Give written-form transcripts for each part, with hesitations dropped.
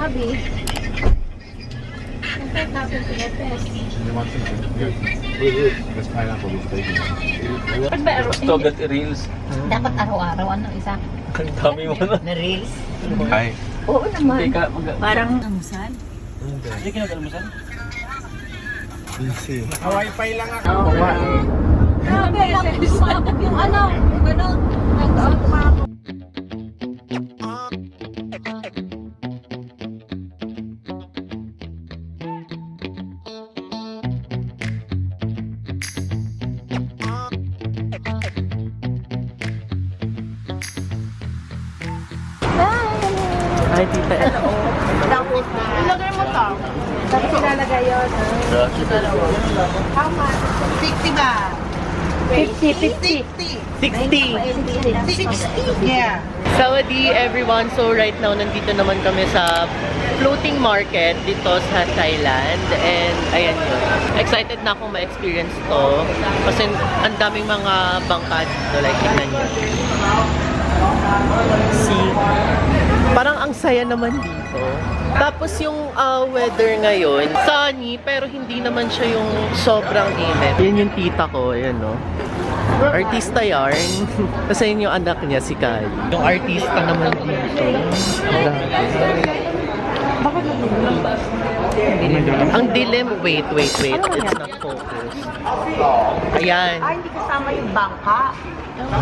Abi. What happened to the test? There's pineapple is taken. Gusto agad i-reels. Dapat araw-araw ano isa? Ang dami mo na. Na reels? Hi. Oo naman. Hindi ka Parang amusan. Hindi ka nag-almusan? Busy. Wi-Fi lang ako. Oo. Grabe. Yung ano, gano'n. Nag-out pa ako. Hi, tita. Ilagay mo to. Tapos ilalagay yun. How much? 60 ba? 50. 60! Yeah. Sawadee everyone! So right now, nandito naman kami sa floating market dito sa Thailand. And ayan yun. Excited na akong ma-experience to. Kasi ang daming mga bangka dito. Like, tignan nyo. See? Parang ang saya naman dito. Tapos yung weather ngayon, sunny, pero hindi naman siya yung sobrang init. Yan yung tita ko, ayan no. Artista yarn. Kasi yun yung anak niya, si Kai. Yung artista naman dito. Ang dilim. Wait. It's not focused. Ayan. Ay, hindi kasama yung bangka.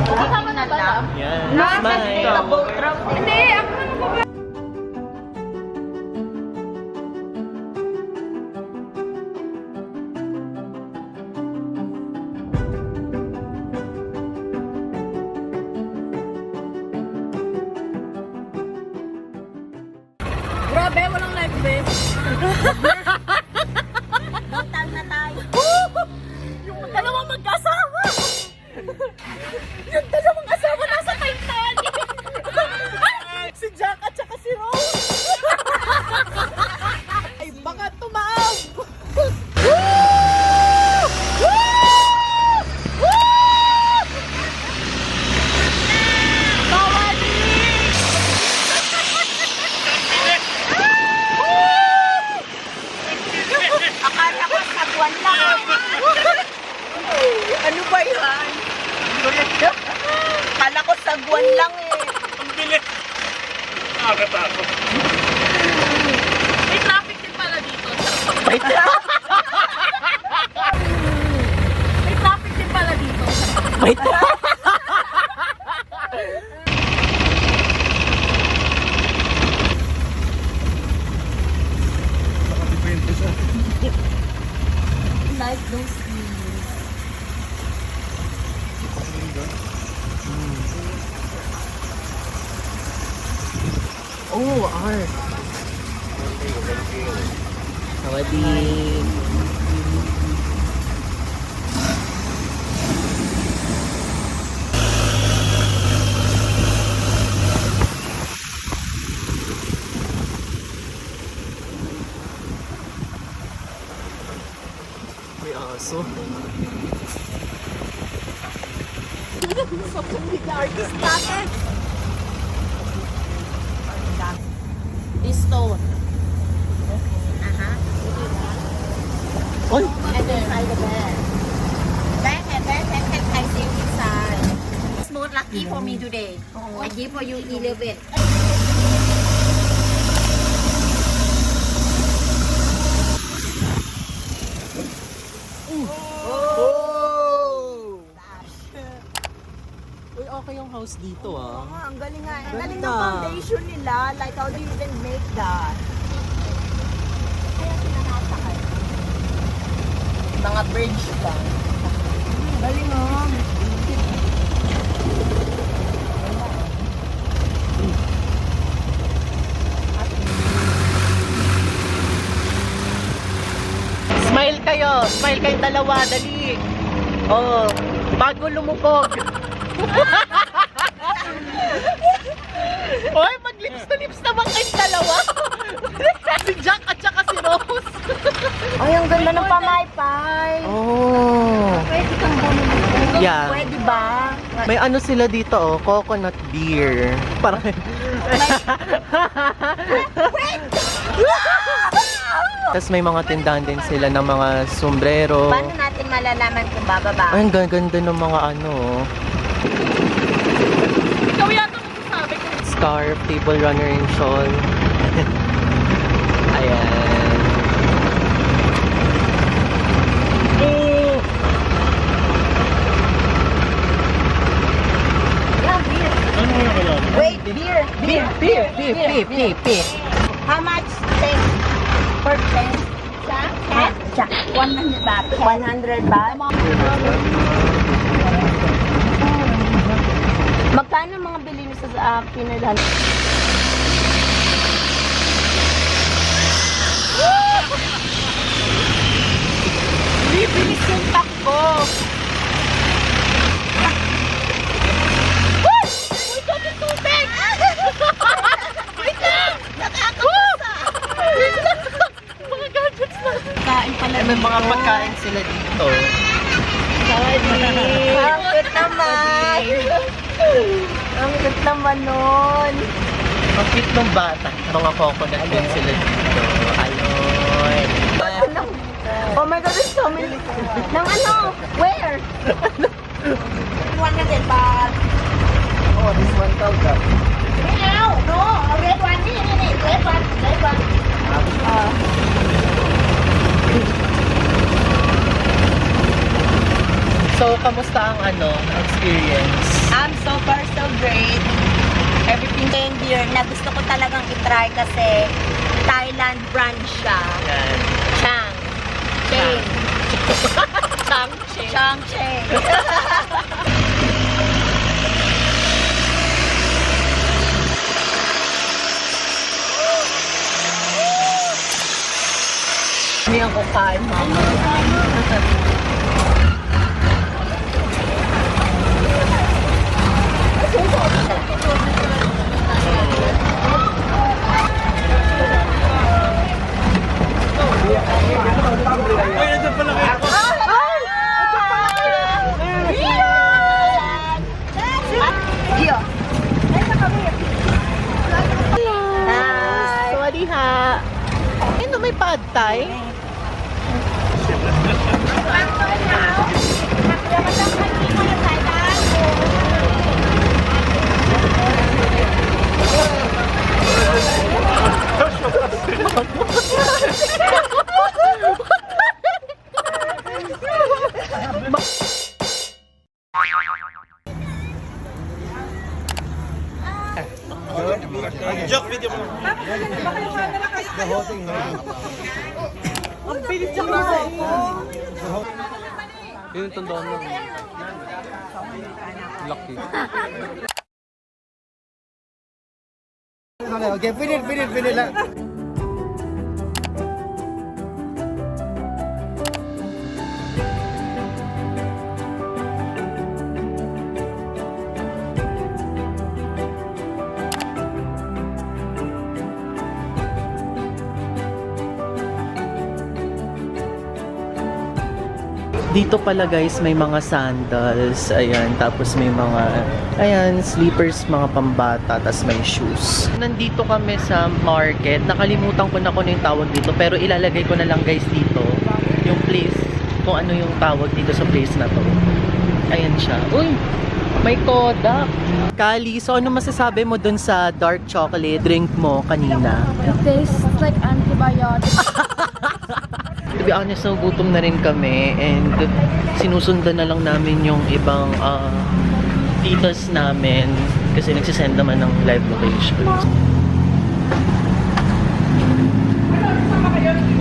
Kasama na lang. Ayan. Nasa Smile. boat ramp. Hindi, ako na Grabe, walang life vest. Hotel na tayo. Yung dalawang mag-asawa. Yung dalawang asawa nasa Titanic. Si Jack at saka si Rose. Ay, baka tumaab. Akala ko sa buwan lang. Ano ba yan? Akala ko sa buwan lang eh. May traffic din pala dito. Ay, May traffic din pala dito. wait. Like those things. Oh, art. Sawadee. May aso. This stone. Oy! And then inside the bed. Bed and I see inside. Smooth lucky for me today. I give for you 11. Uy, okay yung house dito ah. Ang galing nga. Ang galing ng Ganda. foundation nila. Like how do you even make that? Kaya sinanasakay. Mga bridge ba? Galing mo. Smile kayo! Smile kayong dalawa! Dali! Oh, bago lumubog! Oy, mag-lips to lips naman kayong dalawa! Si Jack at saka si Rose! Ay, ang ganda ng pamaypay. Oh! Pwede kang bumili. Yeah. Pwede ba? May ano sila dito oh, coconut beer. Parang... Wait! Tapos may mga tindahan din sila ng mga sombrero. Paano natin malalaman kung bababa? Ay, ang ganda ng mga ano. Ikaw yata magsasabi ko. Scarf, table runner and shawl. Ayan. Wait, beer. How much? 10. Per 10. Siya? 100 baht. 100 baht? Magkano mga bili niyo sa pinirhan? Bibilis yung takbo. Kain pala. May mga pagkain sila dito. Ang cute naman. Ang cute naman nun. Ang cute ng bata. Mga coconut din sila dito. Ayun. Oh my God, there's so many. Nang ano? Where? 100 baht. Oh, this 1,000.ไม่เอา no เอาเรดวันนี่เรดวันSo, kamusta ang experience? So far so great. Everything in here na gusto ko talagang i-try kasi Thailand brand siya. Yan. Chang. Cheng. Chang Cheng. Hindi ako kain, mama. Sawadi ha. Ano may pad thai? Joke video mo. Ang bilis siya kasi. Yun yung tandaan mo. Lucky. Okay, pinit lang. Dito pala guys, may mga sandals, ayan, tapos may mga, ayan, slippers, mga pambata, tapos may shoes. Nandito kami sa market, nakalimutan ko na kung ano yung tawag dito, pero ilalagay ko na lang guys dito, yung place, kung ano yung tawag dito sa place na to. Ayan siya. Uy! May Kodak! Kali, so ano masasabi mo dun sa dark chocolate drink mo kanina? It tastes like antibiotics. To be honest, gutom na rin kami and sinusundan na lang namin yung ibang titas namin kasi nagsisend naman ng live location.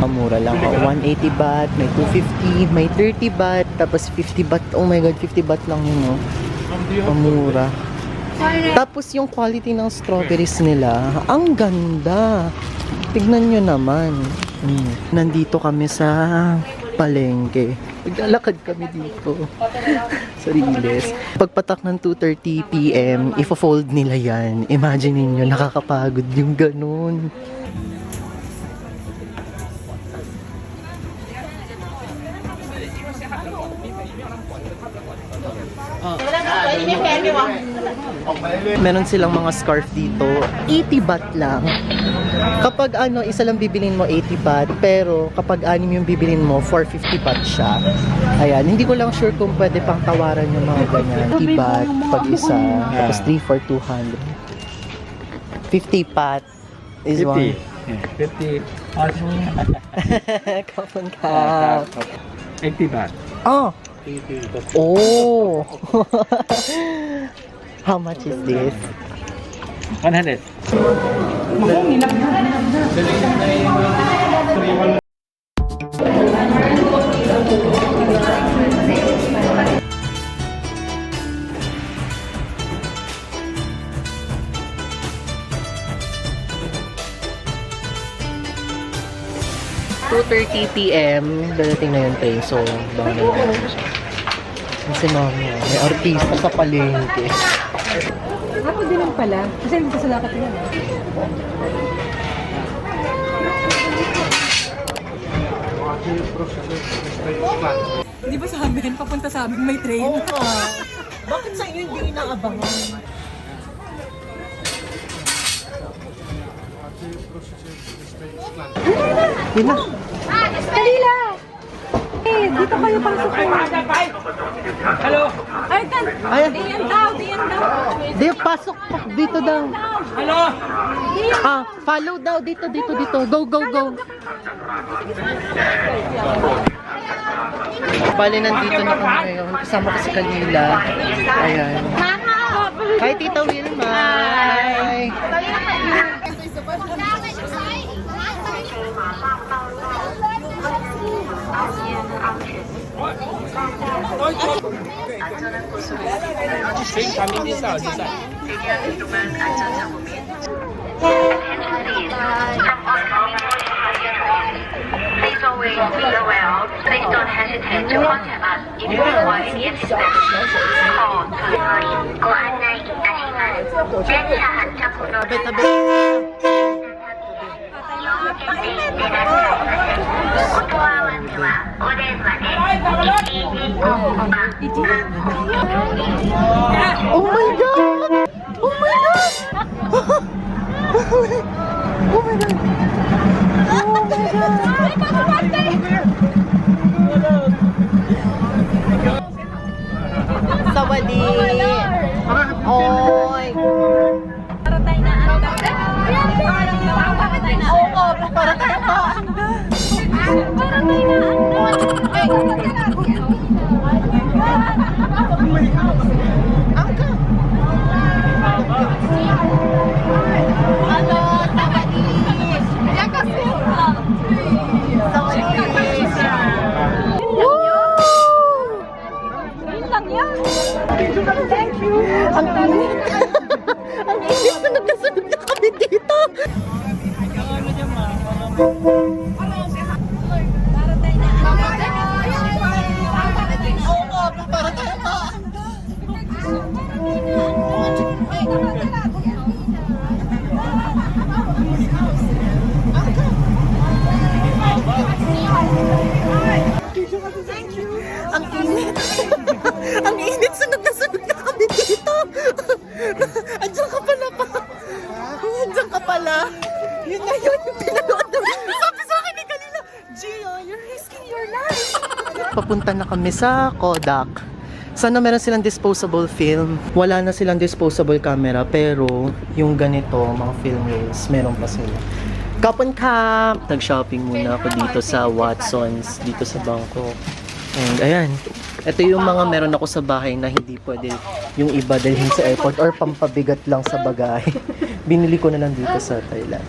Mura lang. 180 baht, may 250, may 30 baht, tapos 50 baht. Oh my god, 50 baht lang yun, no? Mura. Tapos yung quality ng strawberries nila, ang ganda. Tignan nyo naman. Nandito kami sa palengke. Naglalakad kami dito sa Riles. Pagpatak ng 2:30 PM, ifo-fold nila yan. Imagine niyo, nakakapagod yung ganun. Meron silang mga scarf dito, 80 baht lang. Kapag ano, isa lang bibilin mo 80 baht, pero kapag anim yung bibilin mo, 450 baht siya. Ayan, hindi ko lang sure kung pwede pang tawaran yung mga ganyan. 80 baht pag isa, tapos 3 for 200. 50 baht is 1. 50. Kapag ka. 80 baht. Oh! Oh! How much is this? 100. PM, dadating na yung train, so baka na siya. Kasi mamaya, may artista sa palengke. Ako din lang pala. Kasi hindi sa lakat yun. Di ba sa amin? Papunta sa amin may train. Oo nga. Bakit sa inyo hindi inaabangan? Yun na. Kalila! Eh, dito kayo pasok. Hello? Ay, kan! Ayan. Diyan daw, diyan daw. Di, pasok po. Dito daw. Hello? Ah, follow daw. Dito. Go, go, go. Bali, nandito na kami ngayon. Kasama ko si Kalila. Ayan. Hi, Tita Wilma. Hi. Please always be aware. Please don't hesitate to contact us if you require any assistance. Call 고 안내 이따시만 젠차 한자부로 Tabi. 오토와와테와 오렌마네 Oh my God! Oh my God! Oh my God! Sawadi! Oy! Para tayo na ang Oo, para tayo pa! Angka! Ano? Sawadi! Sawadi! Yun lang yan. Ang init! Ang init! Sunog na kami dito! Oo, para tayo pa! Ang init! Ang init! Sunog na kami dito! Andiyan ka pala pa! Andiyan ka pala! Yun na yun! Yung pinanood namin! Sabi sa akin ni Kalila, Gio, you're risking your life! Papunta na kami sa Kodak. Sana meron silang disposable film. Wala na silang disposable camera, pero yung ganito, mga film rolls, meron pa sila. Kapon ka! Nag-shopping muna ako dito sa Watsons, dito sa Bangkok. And ayan, ito yung mga meron ako sa bahay na hindi pwede yung iba dalhin sa airport or pampabigat lang sa bagay. Binili ko na lang dito sa Thailand.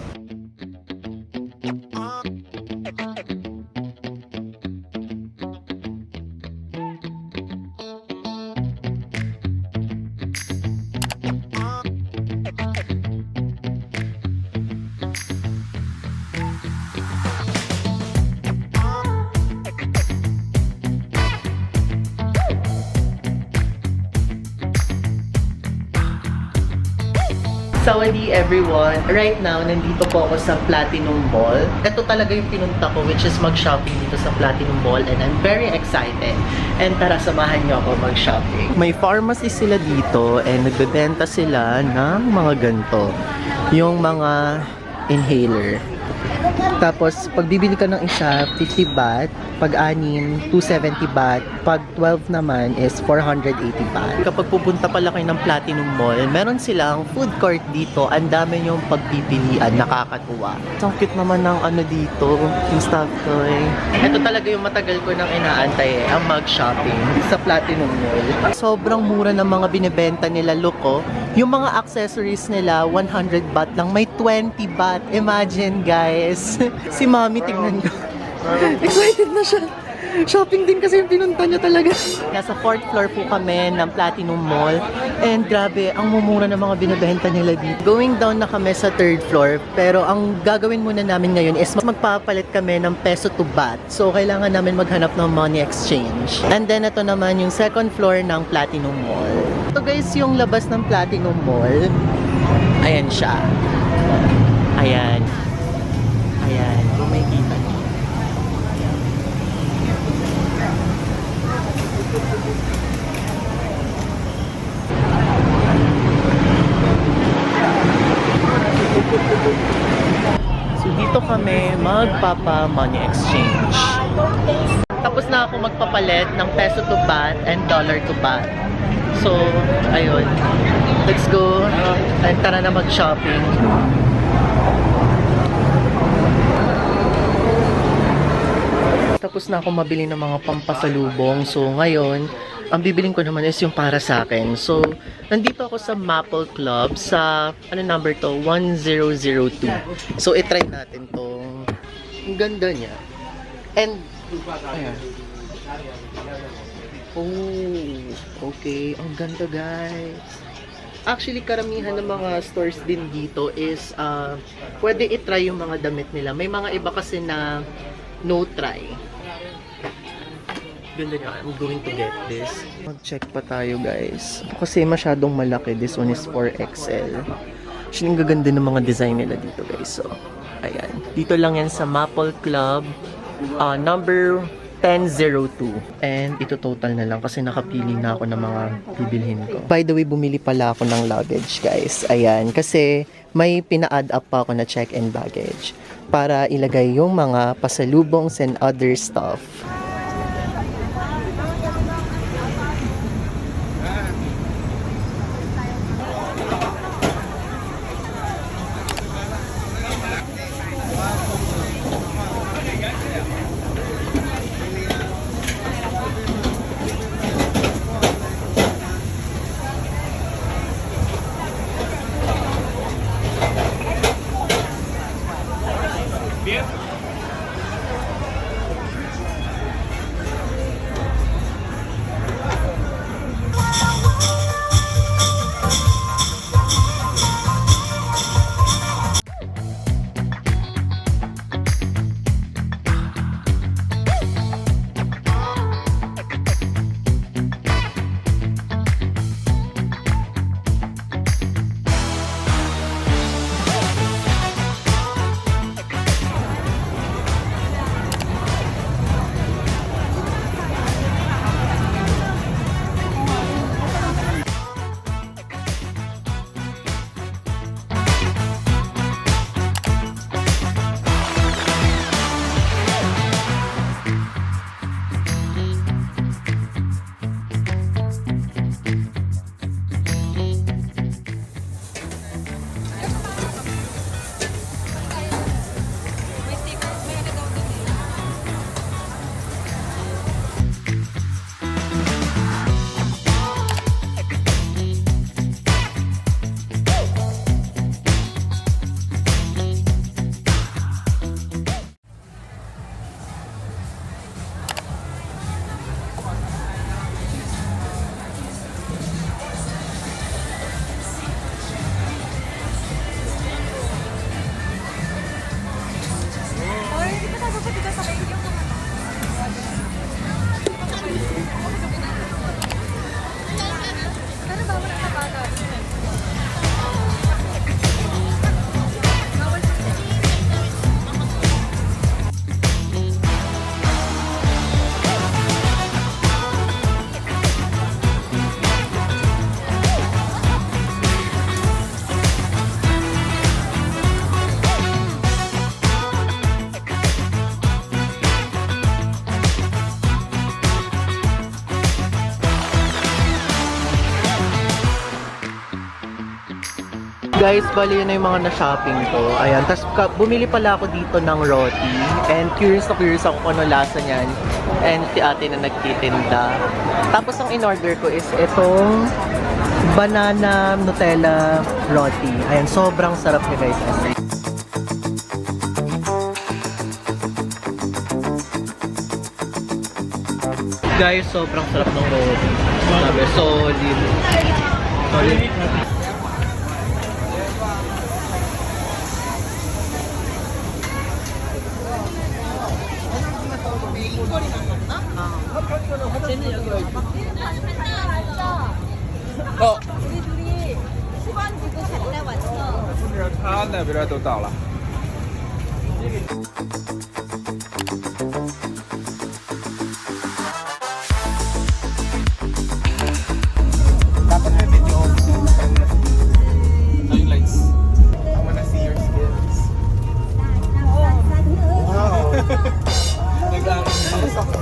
Sawadee everyone! Right now, nandito po ako sa Platinum Mall. Ito talaga yung pinunta ko, which is mag-shopping dito sa Platinum Mall, and I'm very excited. And tara, samahan niyo ako mag-shopping. May pharmacy sila dito, and nagbebenta sila ng mga ganito. Yung mga inhaler. Tapos, pag bibili ka ng isa, 50 baht. Pag 6, 270 baht. Pag 12 naman is 480 baht. Kapag pupunta pala kayo ng Platinum Mall, meron silang food court dito. Ang dami yung pagpipilian, nakakatuwa. Ang cute naman ng ano dito, yung stuff toy. Ito talaga yung matagal ko nang inaantay ang mag-shopping sa Platinum Mall. Sobrang mura ng mga binibenta nila, look oh. Yung mga accessories nila, 100 baht lang. May 20 baht. Imagine, guys. Si Mami, tignan ko. Excited na siya. Shopping din kasi yung pinunta niya talaga. Nasa 4th floor po kami ng Platinum Mall. And grabe, ang mumura ng mga binibenta nila dito. Going down na kami sa 3rd floor. Pero ang gagawin muna namin ngayon is magpapalit kami ng peso to baht. So, kailangan namin maghanap ng money exchange. And then, ito naman yung 2nd floor ng Platinum Mall. Ito guys, yung labas ng Platinum Mall. Ayan siya. Ayan. Ayan. Kung may kita niyo. So dito kami magpapa-money exchange. Tapos na ako magpapalit ng peso to baht and dollar to baht. So, ayun. Let's go. Ay, tara na mag-shopping. Tapos na ako mabili ng mga pampasalubong. So, ngayon, ang bibiling ko naman is yung para sa akin. So, nandito ako sa Maple Club sa, ano number to? 1002. So, itry natin tong, ang ganda niya. And, ayan. Oh, okay. Ang ganda, guys. Actually, karamihan ng mga stores din dito is, pwede itry yung mga damit nila. May mga iba kasi na no try. Ganda niya. I'm going to get this. Mag-check pa tayo, guys. Kasi masyadong malaki. This one is 4XL. Actually, ang gaganda ng mga design nila dito, guys. So, ayan. Dito lang yan sa Maple Club. Number 1002. And ito total na lang kasi nakapili na ako ng mga bibilhin ko. By the way, bumili pala ako ng luggage, guys. Ayan. Kasi may pina-add up pa ako na check-in baggage para ilagay yung mga pasalubongs and other stuff. Guys, bali yun na yung mga na-shopping ko. Ayan, tapos bumili pala ako dito ng roti. And curious ako kung ano lasa niyan. And si ate na nagtitinda. Tapos ang in-order ko is itong banana Nutella roti. Ayan, sobrang sarap niya guys. Guys, sobrang sarap ng roti. Sabi, solid. Solid.他那边都到了。 Dapat may video. Highlights. I wanna see your skills. Wow. Nag-aaral ako.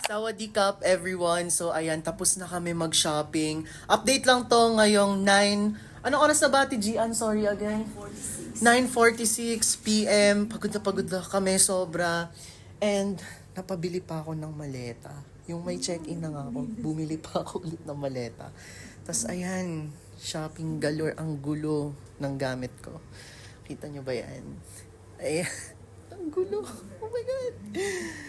Sawadee-kap everyone! So ayan, tapos na kami mag-shopping. Update lang to ngayong 9... Anong oras na ba, Gian? Sorry again. 9:46 p.m. Pagod na kami sobra. And napabili pa ako ng maleta. Yung may check-in na nga ako, bumili pa ako ulit ng maleta. Tapos ayan, shopping galore, ang gulo ng gamit ko. Kita nyo ba yan? Ayan. Ang gulo. Oh my God.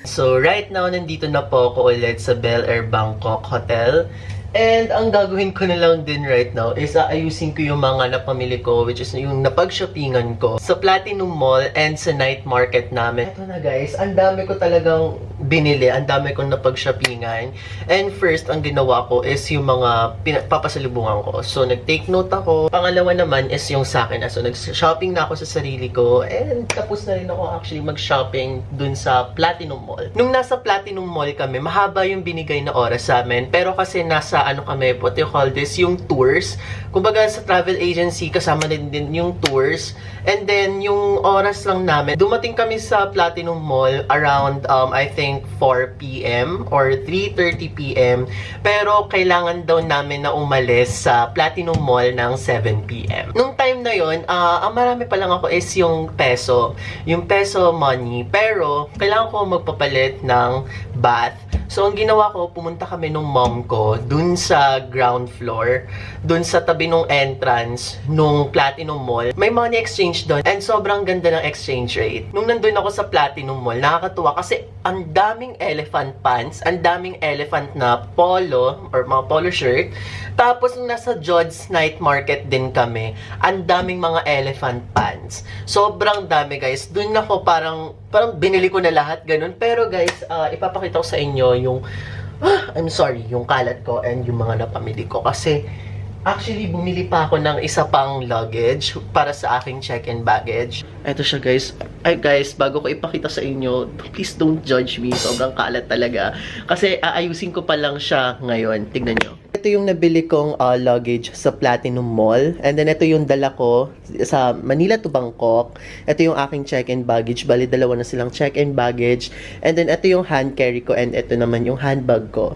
So, right now, nandito na po ako ulit sa Bel Air Bangkok Hotel. And ang gagawin ko na lang din right now is aayusin ko yung mga napamili ko, which is yung napag-shoppingan ko sa Platinum Mall and sa night market namin. Ito na guys, ang dami ko talagang binili, ang dami kong napag-shoppingan. And first, ang ginawa ko is yung mga papasalubungan ko. So, nag-take note ako. Pangalawa naman is yung sa akin. So, nag-shopping na ako sa sarili ko. And tapos na rin ako actually mag-shopping dun sa Platinum Mall. Nung nasa Platinum Mall kami, mahaba yung binigay na oras sa amin. Pero kasi nasa ano kami, what you call this, yung tours. Kumbaga sa travel agency, kasama din yung tours. And then, yung oras lang namin, dumating kami sa Platinum Mall around, I think, 4 p.m. or 3:30 p.m. Pero, kailangan daw namin na umalis sa Platinum Mall ng 7 p.m. Nung time na yon, ang marami pa lang ako is yung peso. Yung peso money. Pero, kailangan ko magpapalit ng baht. So, ang ginawa ko, pumunta kami nung mom ko dun sa ground floor, dun sa tabi nung entrance nung Platinum Mall. May money exchange doon and sobrang ganda ng exchange rate. Nung nandun ako sa Platinum Mall, nakakatuwa kasi ang daming elephant pants, ang daming elephant na polo or mga polo shirt. Tapos, nung nasa Jods Night Market din kami, ang daming mga elephant pants. Sobrang dami, guys. Dun ako parang binili ko na lahat, ganun. Pero, guys, ipapakita ko sa inyo yung I'm sorry, yung kalat ko and yung mga napamili ko. Kasi, actually, bumili pa ako ng isa pang luggage para sa aking check-in baggage. Eto siya, guys. Ay, guys, bago ko ipakita sa inyo, please don't judge me. Sobrang kalat talaga. Kasi, aayusin ko pa lang siya ngayon. Tignan nyo. Ito yung nabili kong luggage sa Platinum Mall. And then, ito yung dala ko sa Manila to Bangkok. Ito yung aking check-in baggage. Bali, dalawa na silang check-in baggage. And then, ito yung hand carry ko. And ito naman yung handbag ko.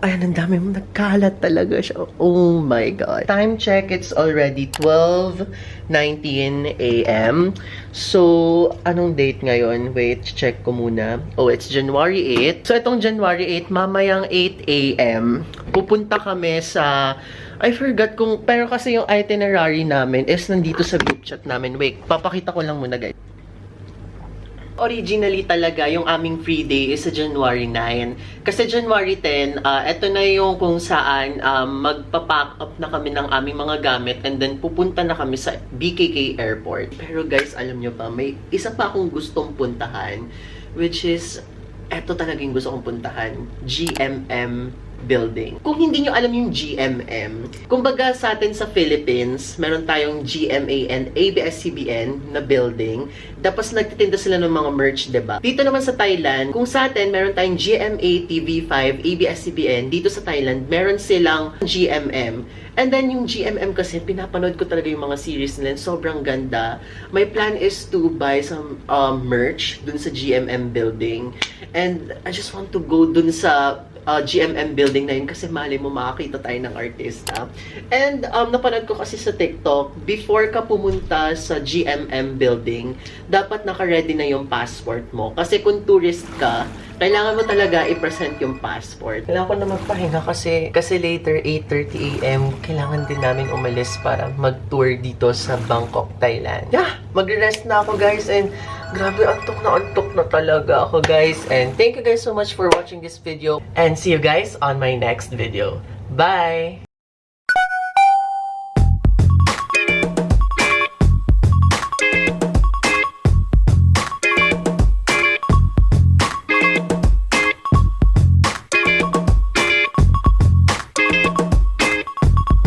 Ayan, ang dami mo, nagkalat talaga siya. Oh my God. Time check, it's already 12:19 a.m. So, anong date ngayon? Wait, check ko muna. Oh, it's January 8. So, itong January 8, mamayang 8 a.m. pupunta kami sa... I forgot kung... Pero kasi yung itinerary namin is nandito sa group chat namin. Wait, papakita ko lang muna, guys. Originally talaga, yung aming free day is sa January 9. Kasi January 10, eto na yung kung saan magpa-pack up na kami ng aming mga gamit and then pupunta na kami sa BKK Airport. Pero guys, alam nyo ba, may isa pa akong gustong puntahan, which is, eto talagang gusto kong puntahan, GMM building. Kung hindi nyo alam yung GMM, kumbaga sa atin sa Philippines, meron tayong GMA and ABS-CBN na building. Tapos nagtitinda sila ng mga merch, diba? Dito naman sa Thailand, kung sa atin meron tayong GMA, TV5, ABS-CBN, dito sa Thailand, meron silang GMM. And then yung GMM kasi, pinapanood ko talaga yung mga series nila. Sobrang ganda. My plan is to buy some merch dun sa GMM building. And I just want to go dun sa GMM building na yun kasi mali mo makakita tayo ng artista. And napanood ko kasi sa TikTok, before ka pumunta sa GMM building, dapat naka-ready na yung passport mo. Kasi kung tourist ka, kailangan mo talaga i-present yung passport. Kailangan ko na magpahinga kasi later 8:30 AM, kailangan din namin umalis para mag-tour dito sa Bangkok, Thailand. Yeah, magre-rest na ako guys and grabe, antok na talaga ako guys. And thank you guys so much for watching this video and see you guys on my next video. Bye!